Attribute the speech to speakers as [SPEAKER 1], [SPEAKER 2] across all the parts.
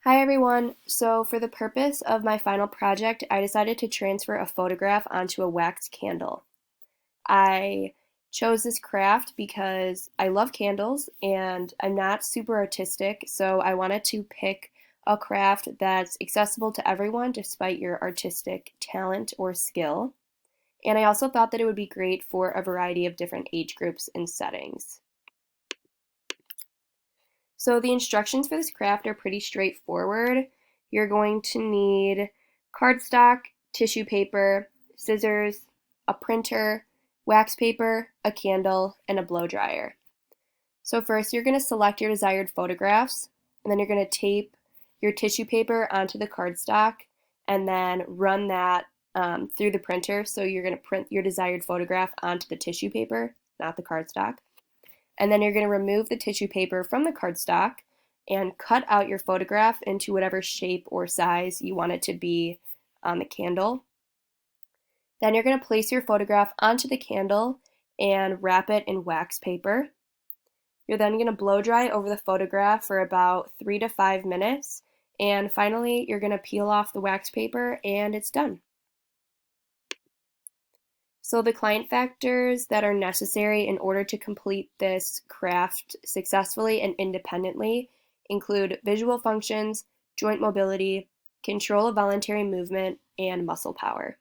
[SPEAKER 1] Hi everyone! So for the purpose of my final project, I decided to transfer a photograph onto a wax candle. I chose this craft because I love candles and I'm not super artistic, so I wanted to pick a craft that's accessible to everyone despite your artistic talent or skill. And I also thought that it would be great for a variety of different age groups and settings. So the instructions for this craft are pretty straightforward. You're going to need cardstock, tissue paper, scissors, a printer, wax paper, a candle, and a blow dryer. So first you're going to select your desired photographs, and then you're going to tape your tissue paper onto the cardstock and then run that through the printer. So you're going to print your desired photograph onto the tissue paper, not the cardstock. And then you're going to remove the tissue paper from the cardstock and cut out your photograph into whatever shape or size you want it to be on the candle. Then you're going to place your photograph onto the candle and wrap it in wax paper. You're then going to blow dry over the photograph for about 3 to 5 minutes. And finally, you're going to peel off the wax paper and it's done. So the client factors that are necessary in order to complete this craft successfully and independently include visual functions, joint mobility, control of voluntary movement, and muscle power.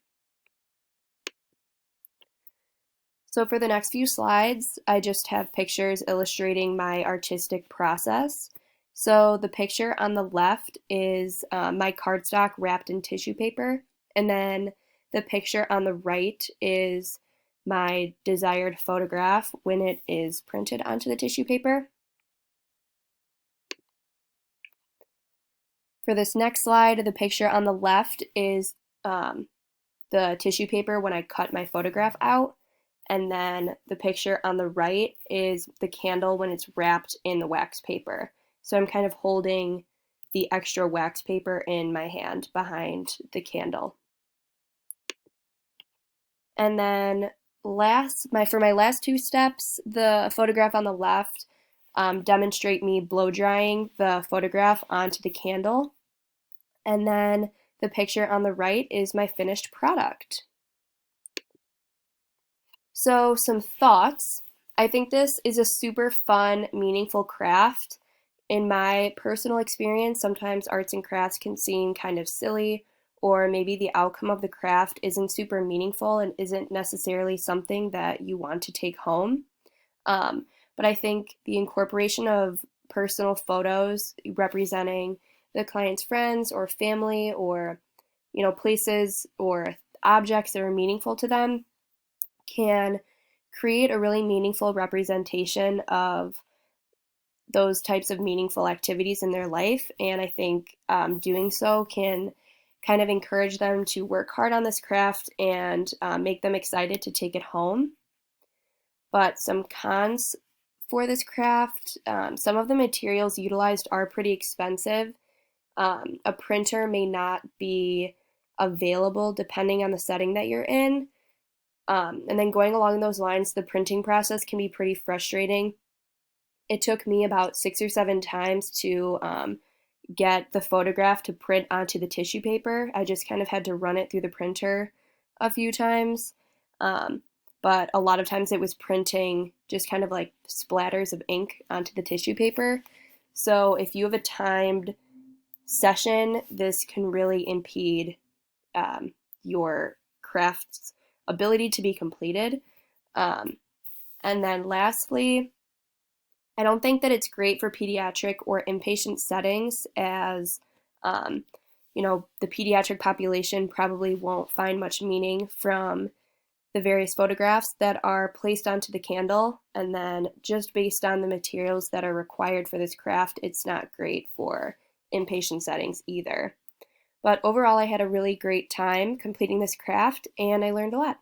[SPEAKER 1] So for the next few slides, I just have pictures illustrating my artistic process. So the picture on the left is my cardstock wrapped in tissue paper, and then the picture on the right is my desired photograph when it is printed onto the tissue paper. For this next slide, the picture on the left is the tissue paper when I cut my photograph out, and then the picture on the right is the candle when it's wrapped in the wax paper. So I'm kind of holding the extra wax paper in my hand behind the candle. And then for my last two steps, the photograph on the left demonstrate me blow drying the photograph onto the candle. And then the picture on the right is my finished product. So some thoughts. I think this is a super fun, meaningful craft. In my personal experience, sometimes arts and crafts can seem kind of silly, or maybe the outcome of the craft isn't super meaningful and isn't necessarily something that you want to take home. But I think the incorporation of personal photos representing the client's friends or family or places or objects that are meaningful to them can create a really meaningful representation of those types of meaningful activities in their life. And I think doing so can kind of encourage them to work hard on this craft and make them excited to take it home. But some cons for this craft, some of the materials utilized are pretty expensive. A printer may not be available depending on the setting that you're in. And then going along those lines, the printing process can be pretty frustrating. It took me about 6 or 7 times to get the photograph to print onto the tissue paper. I just kind of had to run it through the printer a few times. But a lot of times it was printing just kind of like splatters of ink onto the tissue paper. So if you have a timed session, this can really impede your craft's ability to be completed. And then lastly, I don't think that it's great for pediatric or inpatient settings as, the pediatric population probably won't find much meaning from the various photographs that are placed onto the candle. And then just based on the materials that are required for this craft, it's not great for inpatient settings either. But overall, I had a really great time completing this craft and I learned a lot.